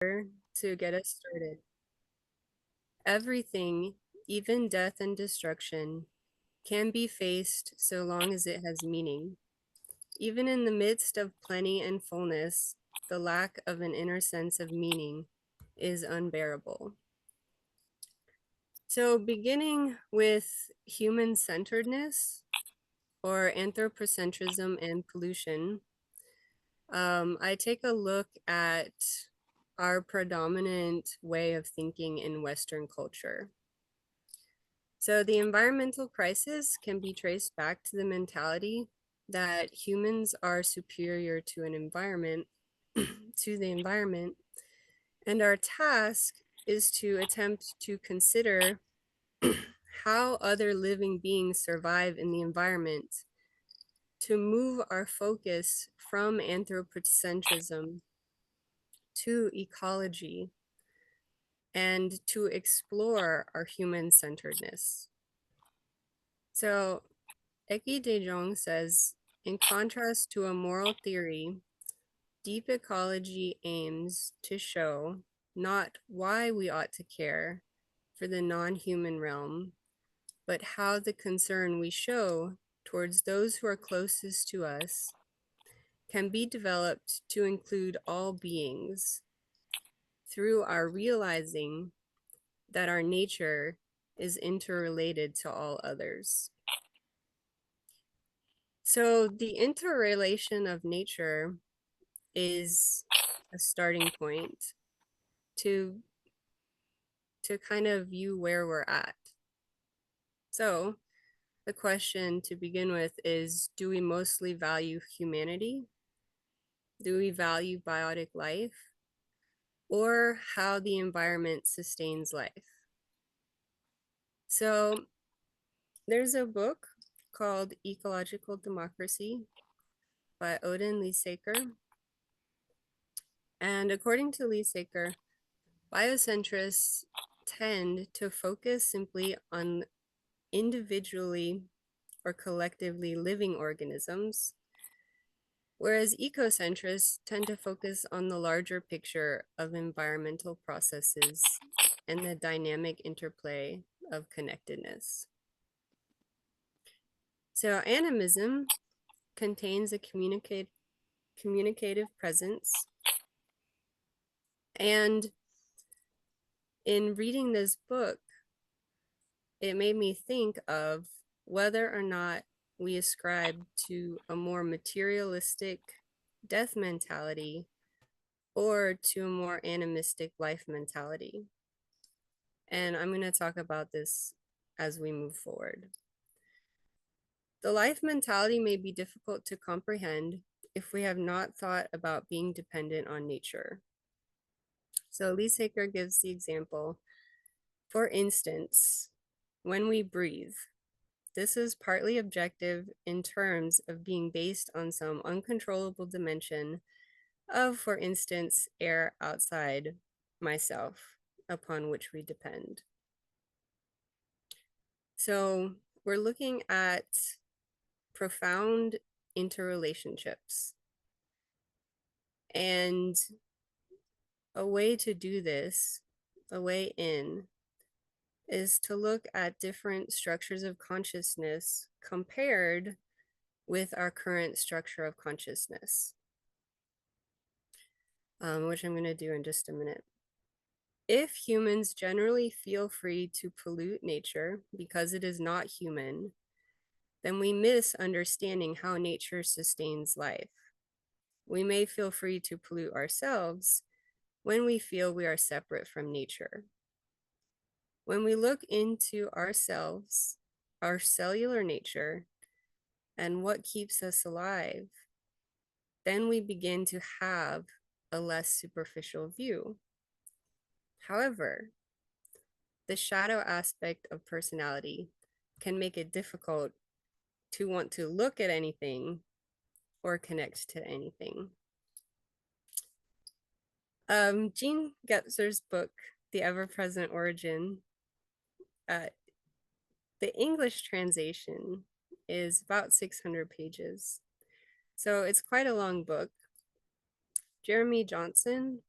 to get us started. Everything, even death and destruction, can be faced so long as it has meaning. Even in the midst of plenty and fullness, the lack of an inner sense of meaning is unbearable. So beginning with human-centeredness or anthropocentrism and pollution, I take a look at our predominant way of thinking in Western culture. So the environmental crisis can be traced back to the mentality that humans are superior to an environment, to the environment, and our task is to attempt to consider how other living beings survive in the environment, to move our focus from anthropocentrism to ecology, and to explore our human-centeredness. So Eki de Jong says, in contrast to a moral theory, deep ecology aims to show not why we ought to care for the non-human realm, but how the concern we show towards those who are closest to us can be developed to include all beings through our realizing that our nature is interrelated to all others. So the interrelation of nature is a starting point to kind of view where we're at. So the question to begin with is, do we mostly value humanity? Do we value biotic life? Or how the environment sustains life? So there's a book called Ecological Democracy by Odin Leesaker. And according to Leesaker, biocentrists tend to focus simply on individually or collectively living organisms, whereas ecocentrists tend to focus on the larger picture of environmental processes and the dynamic interplay of connectedness. So animism contains a communicative presence, and in reading this book, it made me think of whether or not we ascribe to a more materialistic death mentality or to a more animistic life mentality. And I'm going to talk about this as we move forward. The life mentality may be difficult to comprehend if we have not thought about being dependent on nature. So Leesaker gives the example, for instance, when we breathe, this is partly objective in terms of being based on some uncontrollable dimension of, for instance, air outside myself, upon which we depend. So we're looking at profound interrelationships. And a way to do this, a way in, is to look at different structures of consciousness compared with our current structure of consciousness, which I'm going to do in just a minute. If humans generally feel free to pollute nature because it is not human, then we miss understanding how nature sustains life. We may feel free to pollute ourselves when we feel we are separate from nature. When we look into ourselves, our cellular nature, and what keeps us alive, then we begin to have a less superficial view. However, the shadow aspect of personality can make it difficult to want to look at anything or connect to anything. Jean Getzer's book, The Ever-Present Origin, the English translation is about 600 pages. So it's quite a long book. Jeremy Johnson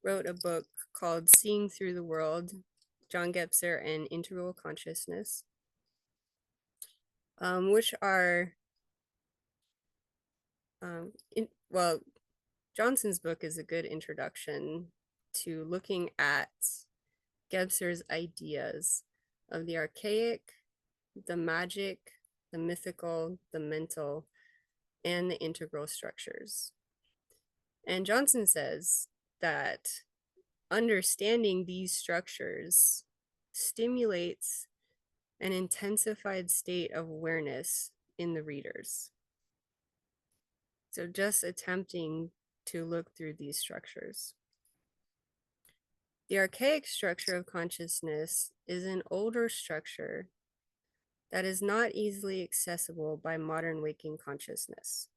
wrote a book called Seeing Through the World, John Gebser and Integral Consciousness, which are, well, Johnson's book is a good introduction to looking at Gebser's ideas of the archaic, the magic, the mythical, the mental, and the integral structures. And Johnson says that understanding these structures stimulates an intensified state of awareness in the readers. So just attempting to look through these structures. The archaic structure of consciousness is an older structure that is not easily accessible by modern waking consciousness.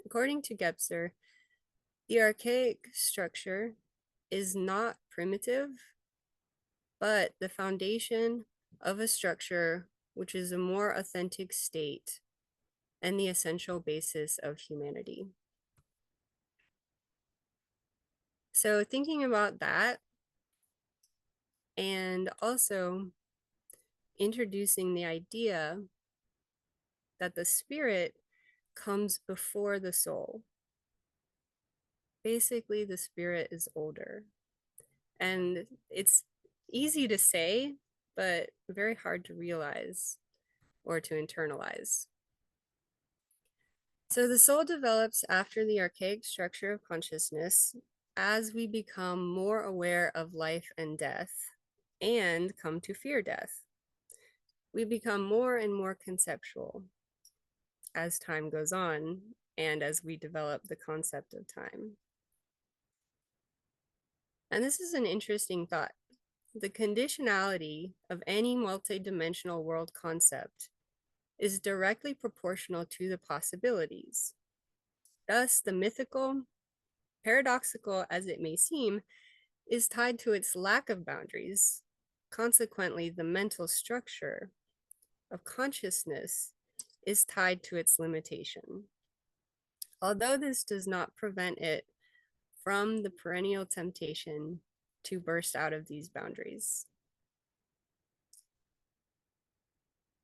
According to Gebser, the archaic structure is not primitive, but the foundation of a structure which is a more authentic state and the essential basis of humanity. So thinking about that, and also introducing the idea that the spirit comes before the soul. Basically, the spirit is older. And it's easy to say, but very hard to realize or to internalize. So the soul develops after the archaic structure of consciousness as we become more aware of life and death and come to fear death. We become more and more conceptual as time goes on and as we develop the concept of time. And this is an interesting thought. The conditionality of any multidimensional world concept is directly proportional to the possibilities. Thus, the mythical, paradoxical as it may seem, is tied to its lack of boundaries. Consequently, the mental structure of consciousness is tied to its limitation. Although this does not prevent it from the perennial temptation to burst out of these boundaries.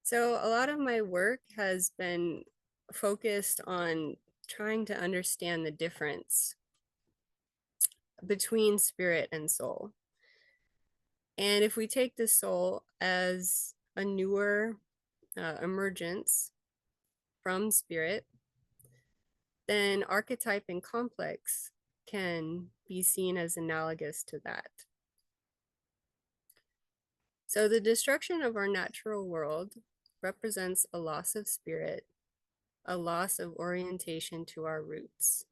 So a lot of my work has been focused on trying to understand the difference between spirit and soul. And if we take the soul as a newer emergence from spirit, then archetype and complex can be seen as analogous to that. So the destruction of our natural world represents a loss of spirit, a loss of orientation to our roots.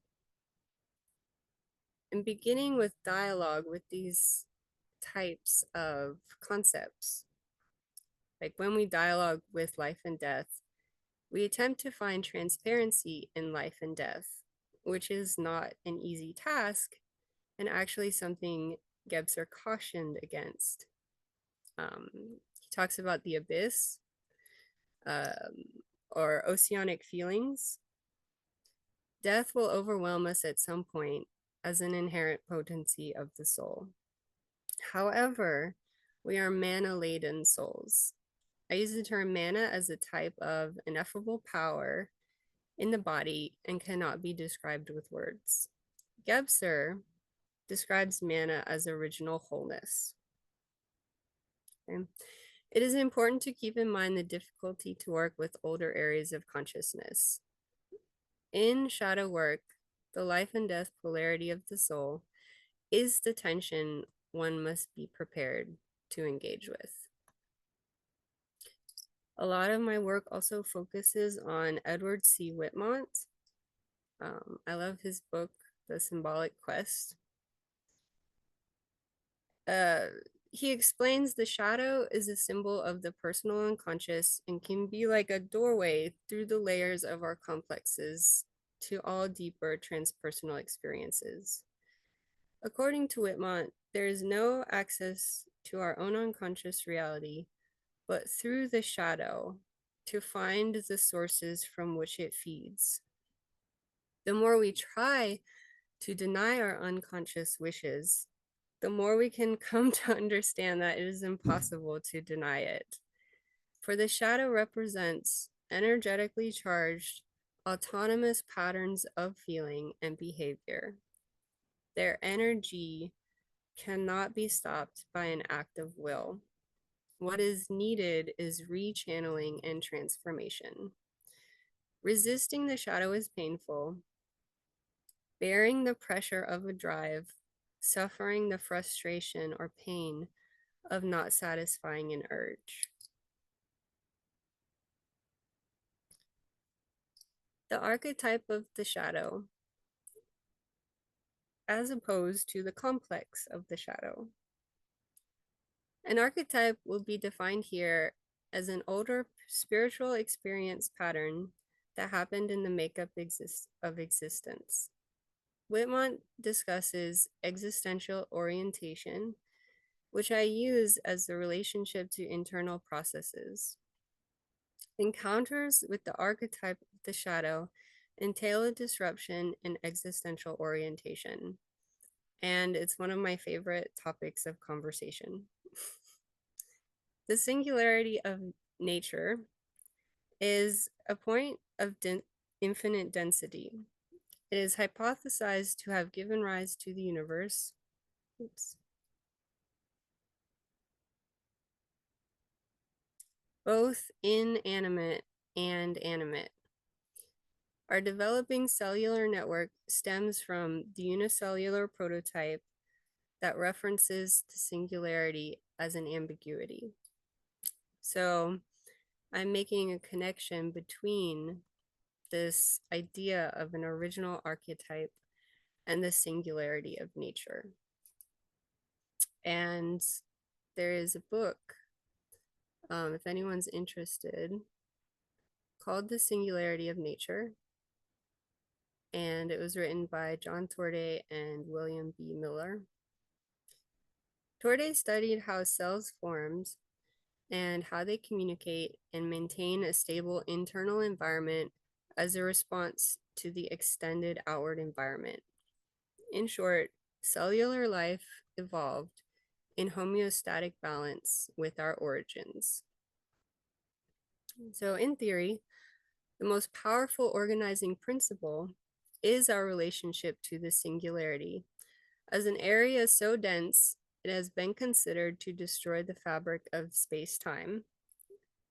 And beginning with dialogue with these types of concepts, like when we dialogue with life and death, we attempt to find transparency in life and death, which is not an easy task and actually something Gebser cautioned against. He talks about the abyss or oceanic feelings. Death will overwhelm us at some point as an inherent potency of the soul. However, we are mana-laden souls. I use the term mana as a type of ineffable power in the body and cannot be described with words. Gebser describes mana as original wholeness. Okay. It is important to keep in mind the difficulty to work with older areas of consciousness. In shadow work, the life and death polarity of the soul is the tension one must be prepared to engage with. A lot of my work also focuses on Edward C. Whitmont. I love his book, The Symbolic Quest. He explains the shadow is a symbol of the personal unconscious and can be like a doorway through the layers of our complexes to all deeper transpersonal experiences. According to Whitmont, there is no access to our own unconscious reality, but through the shadow to find the sources from which it feeds. The more we try to deny our unconscious wishes, the more we can come to understand that it is impossible to deny it. For the shadow represents energetically charged, autonomous patterns of feeling and behavior. Their energy cannot be stopped by an act of will. What is needed is rechanneling and transformation. Resisting the shadow is painful. Bearing the pressure of a drive, suffering the frustration or pain of not satisfying an urge. The archetype of the shadow, as opposed to the complex of the shadow. An archetype will be defined here as an older spiritual experience pattern that happened in the makeup of existence. Whitmont discusses existential orientation, which I use as the relationship to internal processes. Encounters with the archetype of the shadow entail a disruption in existential orientation, and it's one of my favorite topics of conversation. The singularity of nature is a point of infinite density. It is hypothesized to have given rise to the universe. Oops. Both inanimate and animate. Our developing cellular network stems from the unicellular prototype that references the singularity as an ambiguity. So I'm making a connection between this idea of an original archetype and the singularity of nature. And there is a book, if anyone's interested, called The Singularity of Nature. And it was written by John Torday and William B. Miller. Torday studied how cells formed and how they communicate and maintain a stable internal environment as a response to the extended outward environment. In short, cellular life evolved in homeostatic balance with our origins. So in theory, the most powerful organizing principle is our relationship to the singularity. As an area so dense, it has been considered to destroy the fabric of space-time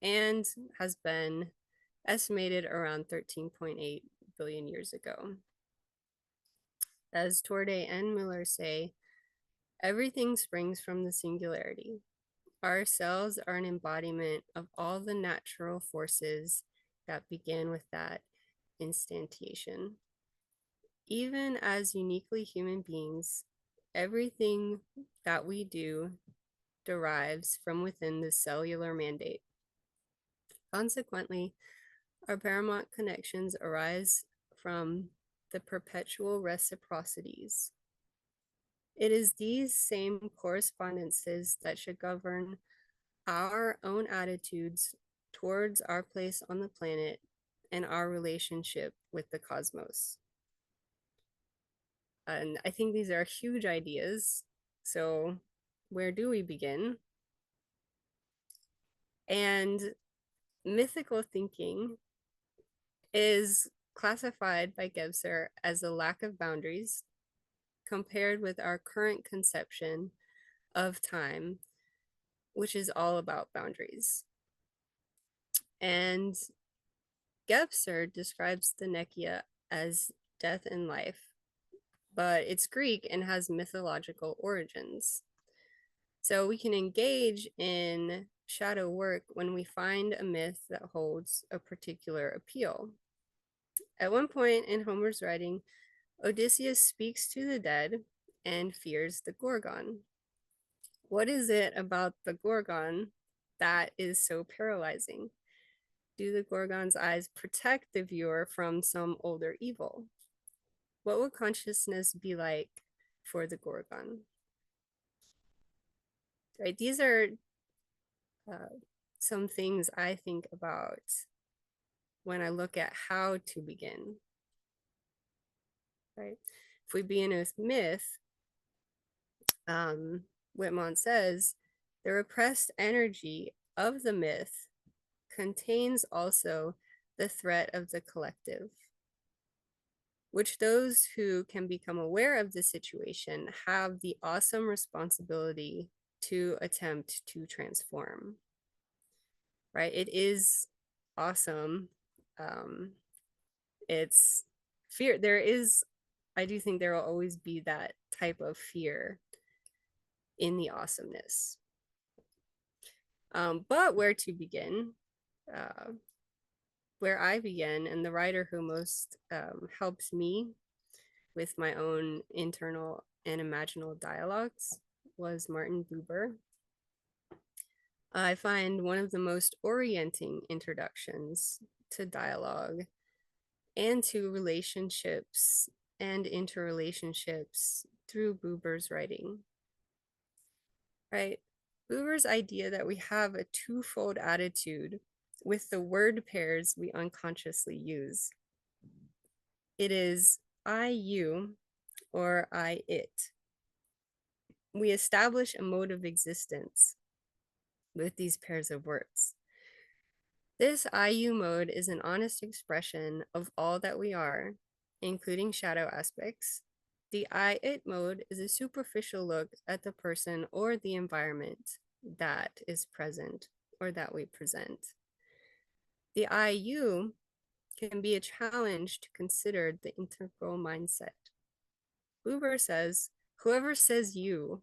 and has been estimated around 13.8 billion years ago. As Torday and Miller say, everything springs from the singularity. Our cells are an embodiment of all the natural forces that begin with that instantiation. Even as uniquely human beings, everything that we do derives from within the cellular mandate. Consequently, our paramount connections arise from the perpetual reciprocities. It is these same correspondences that should govern our own attitudes towards our place on the planet and our relationship with the cosmos. And I think these are huge ideas. So where do we begin? And mythical thinking is classified by Gebser as a lack of boundaries compared with our current conception of time, which is all about boundaries. And Gebser describes the Nekia as death and life, but it's Greek and has mythological origins. So we can engage in shadow work when we find a myth that holds a particular appeal. At one point in Homer's writing, Odysseus speaks to the dead and fears the Gorgon. What is it about the Gorgon that is so paralyzing? Do the Gorgon's eyes protect the viewer from some older evil? What would consciousness be like for the Gorgon? Right, these are some things I think about when I look at how to begin. Right, if we begin with myth, Whitman says, the repressed energy of the myth contains also the threat of the collective, which those who can become aware of the situation have the awesome responsibility to attempt to transform. Right? It is awesome. It's fear. There is, I do think there will always be that type of fear in the awesomeness. But where to begin? Where I began, and the writer who most helps me with my own internal and imaginal dialogues was Martin Buber. I find one of the most orienting introductions to dialogue and to relationships and interrelationships through Buber's writing. Right? Buber's idea that we have a twofold attitude with the word pairs we unconsciously use. It is I, you, or I, it. We establish a mode of existence with these pairs of words. This I-you mode is an honest expression of all that we are, including shadow aspects. The I-it mode is a superficial look at the person or the environment that is present or that we present. The I-you can be a challenge to consider the integral mindset. Buber says, whoever says you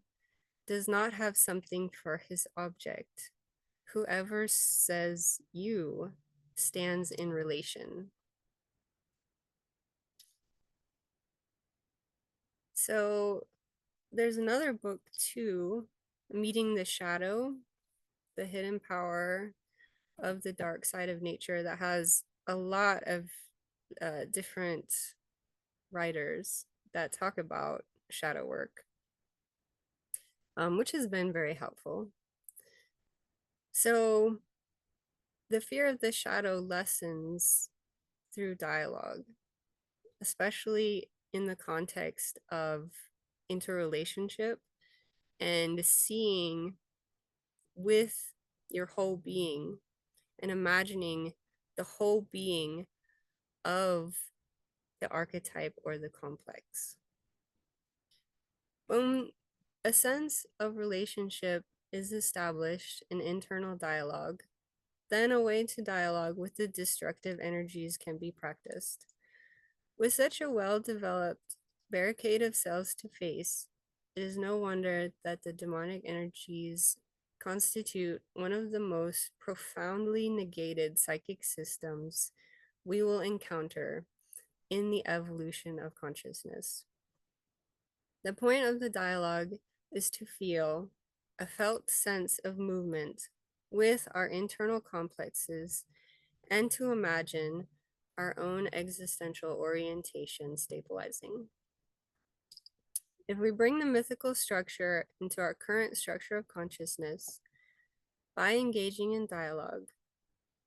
does not have something for his object. Whoever says you stands in relation. So there's another book too, Meeting the Shadow, The Hidden Power of the Dark Side of Nature, that has a lot of different writers that talk about shadow work, which has been very helpful. So the fear of the shadow lessens through dialogue, especially in the context of interrelationship and seeing with your whole being and imagining the whole being of the archetype or the complex. When a sense of relationship is established in internal dialogue, then a way to dialogue with the destructive energies can be practiced. With such a well-developed barricade of cells to face, it is no wonder that the demonic energies constitute one of the most profoundly negated psychic systems we will encounter in the evolution of consciousness. The point of the dialogue is to feel a felt sense of movement with our internal complexes and to imagine our own existential orientation stabilizing. If we bring the mythical structure into our current structure of consciousness, by engaging in dialogue,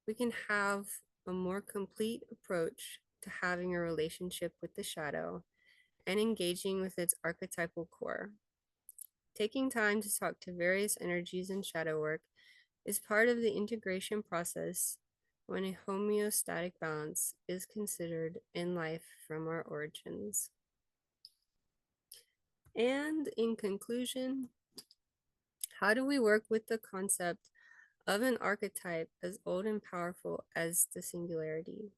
we can have a more complete approach to having a relationship with the shadow and engaging with its archetypal core. Taking time to talk to various energies in shadow work is part of the integration process when a homeostatic balance is considered in life from our origins. And in conclusion, how do we work with the concept of an archetype as old and powerful as the singularity?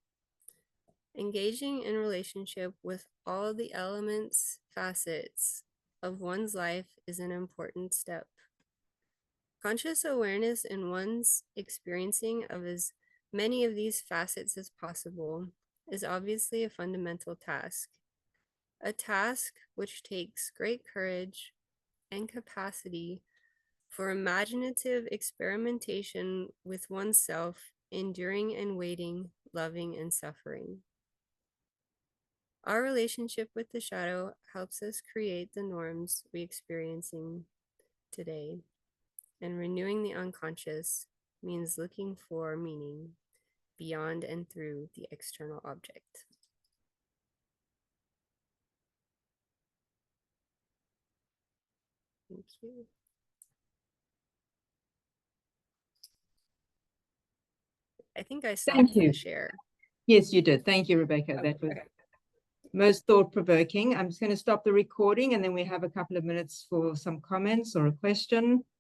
Engaging in relationship with all the elements, facets of one's life is an important step. Conscious awareness in one's experiencing of as many of these facets as possible is obviously a fundamental task. A task which takes great courage and capacity for imaginative experimentation with oneself, enduring and waiting, loving and suffering. Our relationship with the shadow helps us create the norms we're experiencing today, and renewing the unconscious means looking for meaning beyond and through the external object. Thank you. I think I stopped the share. Yes, you did. Thank you, Rebecca. That was most thought-provoking. I'm just going to stop the recording, and then we have a couple of minutes for some comments or a question.